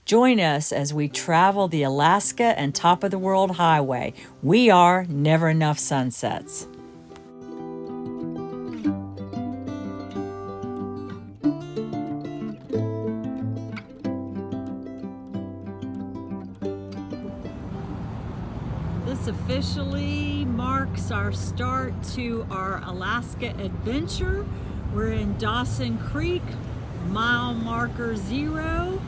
Join us as we travel the Alaska and Top of the World Highway. We are Never Enough Sunsets. This officially marks our start to our Alaska adventure. We're in Dawson Creek, mile marker 0.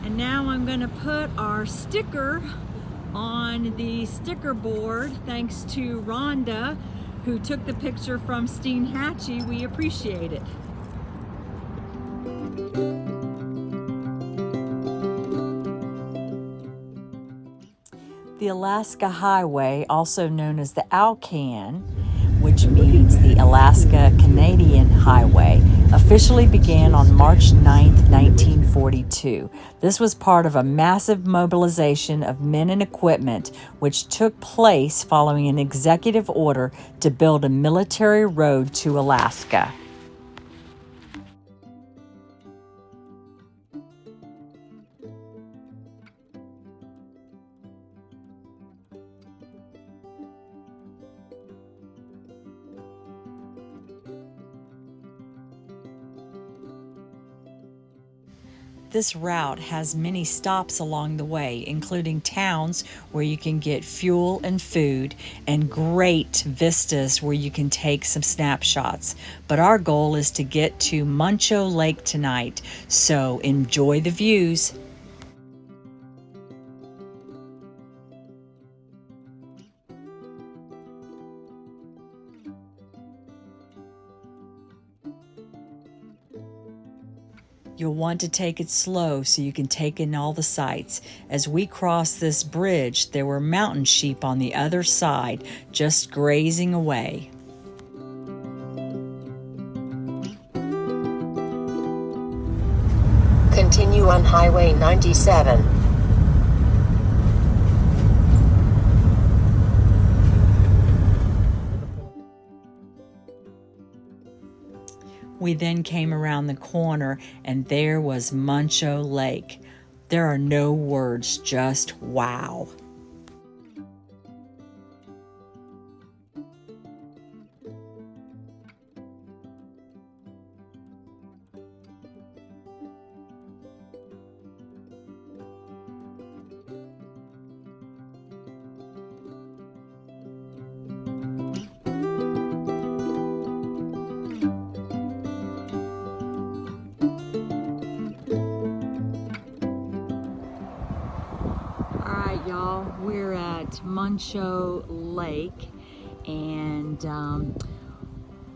And now I'm going to put our sticker on the sticker board thanks to Rhonda, who took the picture from Steinhatchee. We appreciate it. The Alaska Highway, also known as the Alcan, which means the Alaska-Canadian Highway, officially began on March 9, 1942. This was part of a massive mobilization of men and equipment which took place following an executive order to build a military road to Alaska. This route has many stops along the way, including towns where you can get fuel and food, and great vistas where you can take some snapshots. But our goal is to get to Muncho Lake tonight, so enjoy the views. You'll want to take it slow so you can take in all the sights. As we crossed this bridge, there were mountain sheep on the other side, just grazing away. Continue on Highway 97. We then came around the corner and there was Muncho Lake. There are no words, just wow. Y'all, we're at Muncho Lake, and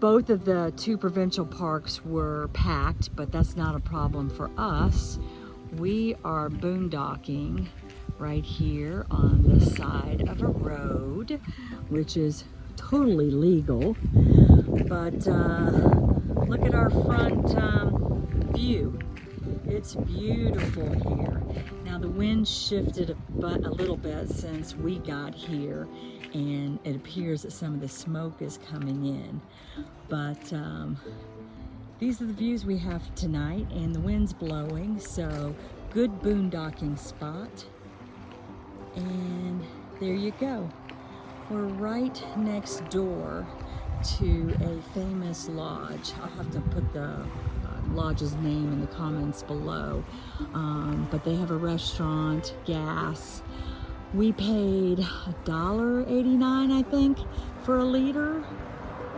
both of the two provincial parks were packed, but that's not a problem for us. We are boondocking right here on the side of a road, which is totally legal, but look at our front view. It's beautiful here. Now the wind shifted a little bit since we got here, and it appears that some of the smoke is coming in. But these are the views we have tonight, and the wind's blowing, so good boondocking spot. And there you go. We're right next door to a famous lodge. I'll have to put the lodge's name in the comments below, but they have a restaurant, gas. We paid $1.89, I think, for a liter.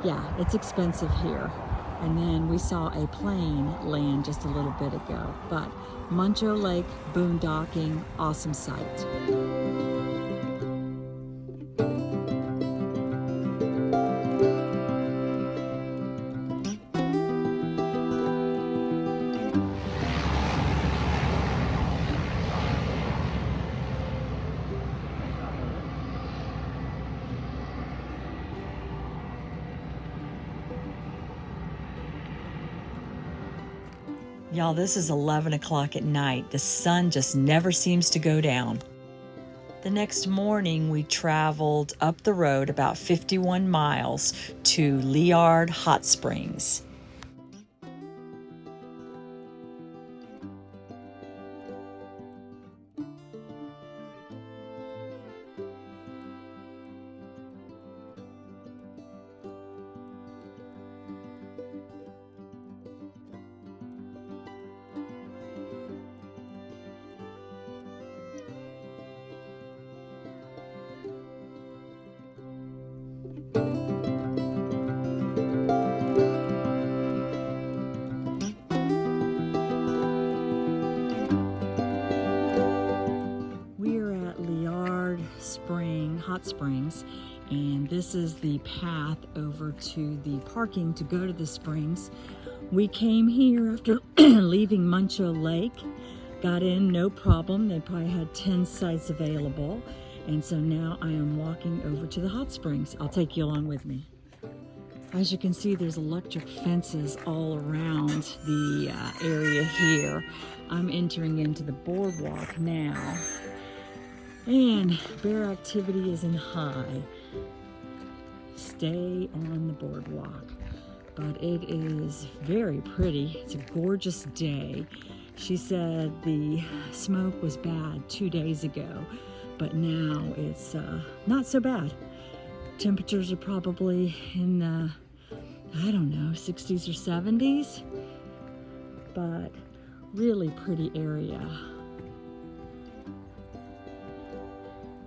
Yeah, it's expensive here. And then we saw a plane land just a little bit ago. But Muncho Lake, boondocking, awesome sight. Y'all, this is 11 o'clock at night. The sun just never seems to go down. The next morning, we traveled up the road about 51 miles to Liard Hot Springs. Spring Hot Springs, and this is the path over to the parking to go to the springs. We came here after leaving Muncho Lake, got in no problem. They probably had 10 sites available, and so now I am walking over to the hot springs. I'll take you along with me. As you can see, there's electric fences all around the area here. I'm entering into the boardwalk now, and bear activity isn't high. Stay on the boardwalk, but it is very pretty. It's a gorgeous day. She said the smoke was bad 2 days ago, but now it's not so bad. Temperatures are probably in the, I don't know, 60s or 70s, but really pretty area.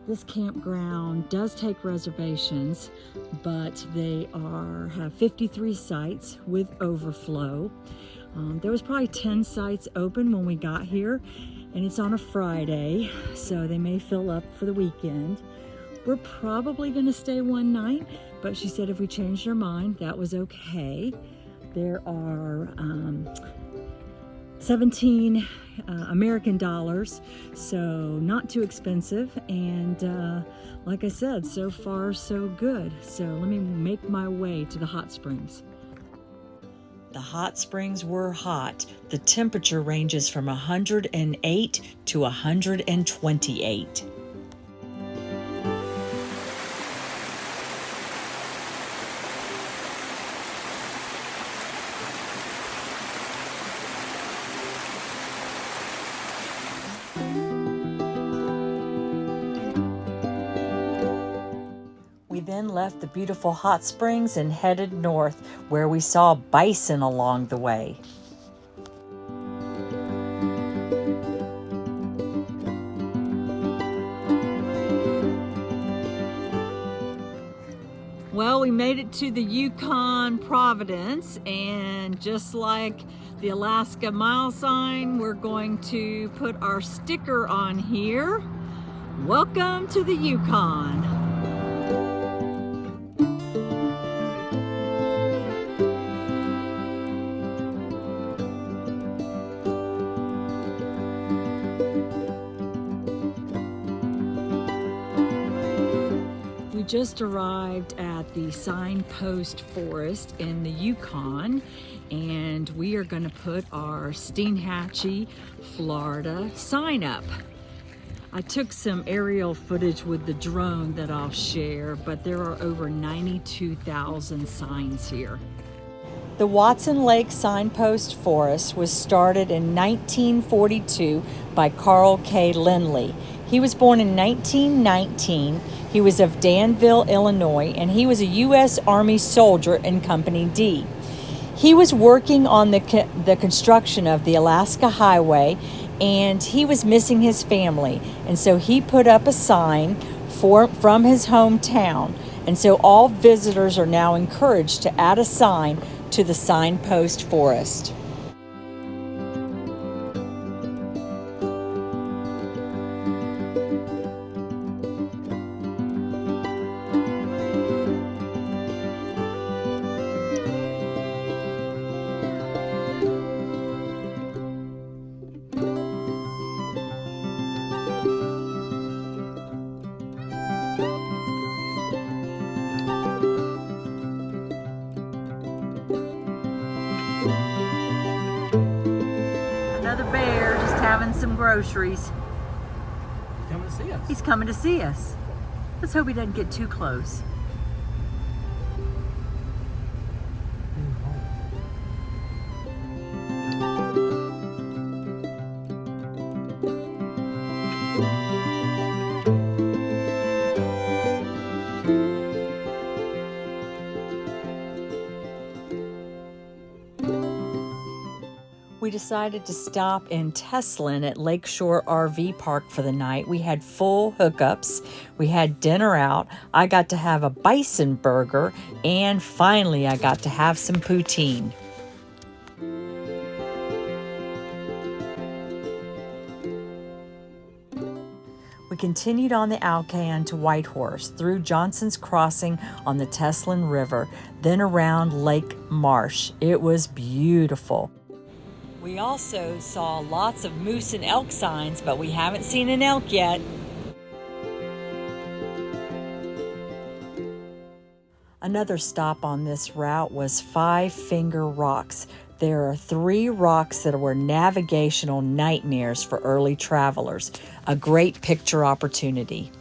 This campground does take reservations, but they have 53 sites with overflow. There was probably 10 sites open when we got here, and it's on a Friday, so they may fill up for the weekend. We're probably gonna stay one night, but she said if we changed our mind, that was okay. There are 17 American dollars, so not too expensive, and like I said, so far so good. So let me make my way to the hot springs. The hot springs were hot. The temperature ranges from 108 to 128. We then left the beautiful hot springs and headed north, where we saw bison along the way. Well, we made it to the Yukon Providence, and just like the Alaska mile sign, we're going to put our sticker on here. Welcome to the Yukon. We just arrived at the Signpost Forest in the Yukon, and we are going to put our Steinhatchee, Florida sign up. I took some aerial footage with the drone that I'll share, but there are over 92,000 signs here. The Watson Lake Signpost Forest was started in 1942 by Carl K. Lindley. He was born in 1919. He was of Danville, Illinois, and he was a U.S. Army soldier in Company D. He was working on the construction of the Alaska Highway, and he was missing his family. And so he put up a sign from his hometown. And so all visitors are now encouraged to add a sign to the Signpost Forest. Another bear just having some groceries. Coming to see us. He's coming to see us. Let's hope he doesn't get too close. We decided to stop in Teslin at Lakeshore RV Park for the night. We had full hookups. We had dinner out. I got to have a bison burger, and finally I got to have some poutine. We continued on the Alcan to Whitehorse, through Johnson's Crossing on the Teslin River, then around Lake Marsh. It was beautiful. We also saw lots of moose and elk signs, but we haven't seen an elk yet. Another stop on this route was Five Finger Rocks. There are 3 rocks that were navigational nightmares for early travelers. A great picture opportunity.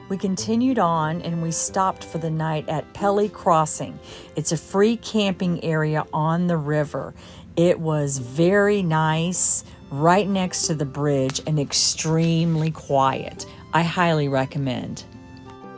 We continued on and we stopped for the night at Pelly Crossing. It's a free camping area on the river. It was very nice, right next to the bridge, and extremely quiet. I highly recommend.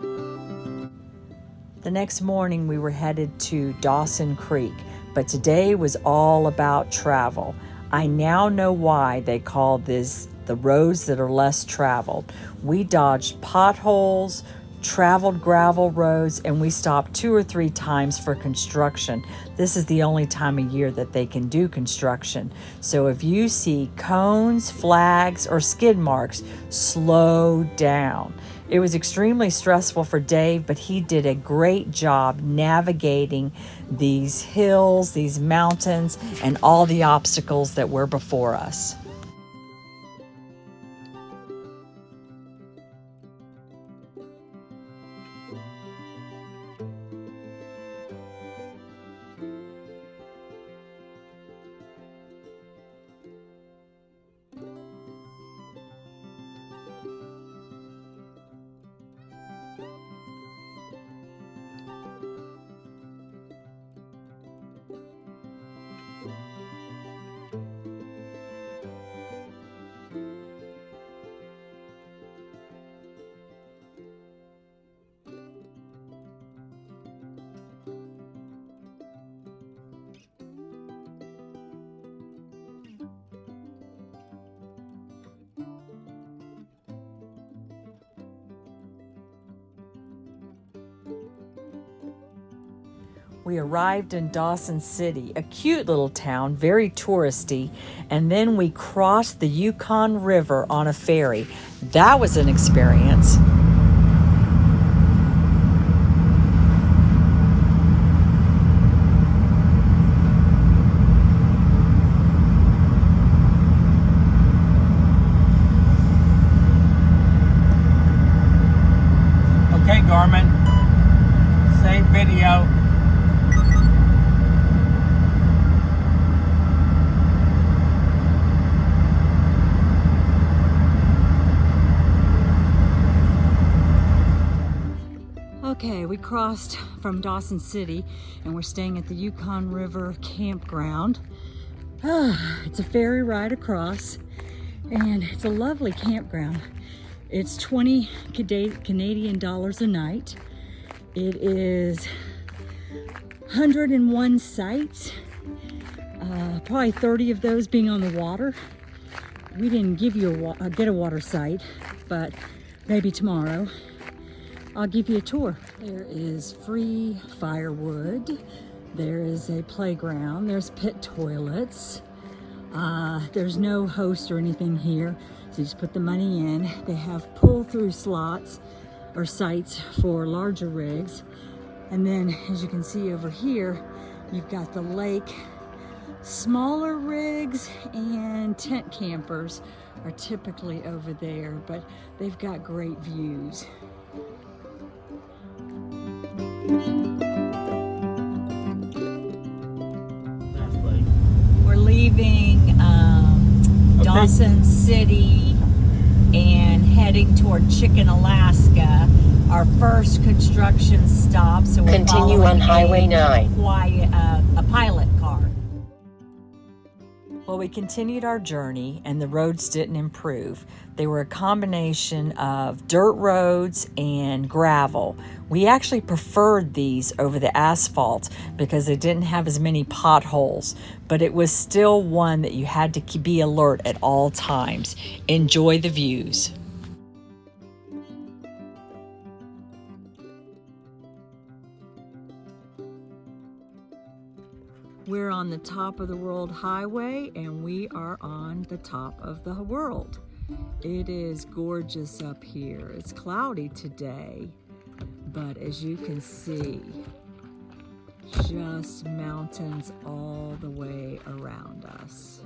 The next morning we were headed to Dawson Creek, but today was all about travel. I now know why they call this the roads that are less traveled. We dodged potholes, traveled gravel roads, and we stopped 2 or 3 times for construction. This is the only time of year that they can do construction. So if you see cones, flags, or skid marks, slow down. It was extremely stressful for Dave, but he did a great job navigating these hills, these mountains, and all the obstacles that were before us. We arrived in Dawson City, a cute little town, very touristy, and then we crossed the Yukon River on a ferry. That was an experience. Okay, Garmin. Same video. Okay, we crossed from Dawson City and we're staying at the Yukon River campground. It's a ferry ride across and it's a lovely campground. It's 20 Canadian dollars a night. It is 101 sites, probably 30 of those being on the water. We didn't give you get a water site, but maybe tomorrow I'll give you a tour. There is free firewood. There is a playground. There's pit toilets. There's no host or anything here. So you just put the money in. They have pull-through slots or sites for larger rigs. And then as you can see over here, you've got the lake. Smaller rigs and tent campers are typically over there, but they've got great views. We're leaving Dawson City and heading toward Chicken, Alaska. Our first construction stop. So we're Continue on Highway 9. A pilot car. Well, we continued our journey and the roads didn't improve. They were a combination of dirt roads and gravel. We actually preferred these over the asphalt because they didn't have as many potholes, but it was still one that you had to be alert at all times. Enjoy the views. We're on the top of the World Highway and we are on the top of the world. It is gorgeous up here. It's cloudy today, but as you can see, just mountains all the way around us.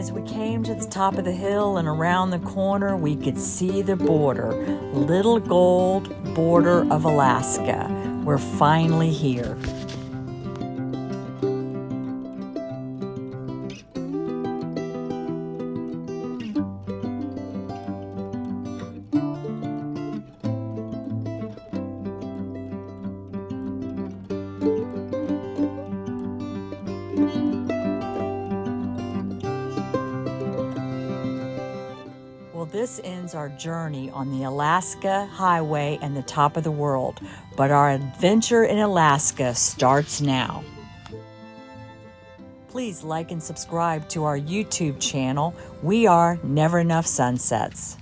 As we came to the top of the hill and around the corner, we could see the border, little gold border of Alaska. We're finally here. Well, this ends our journey on the Alaska Highway and the top of the world, but our adventure in Alaska starts now. Please like and subscribe to our YouTube channel. We are Never Enough Sunsets.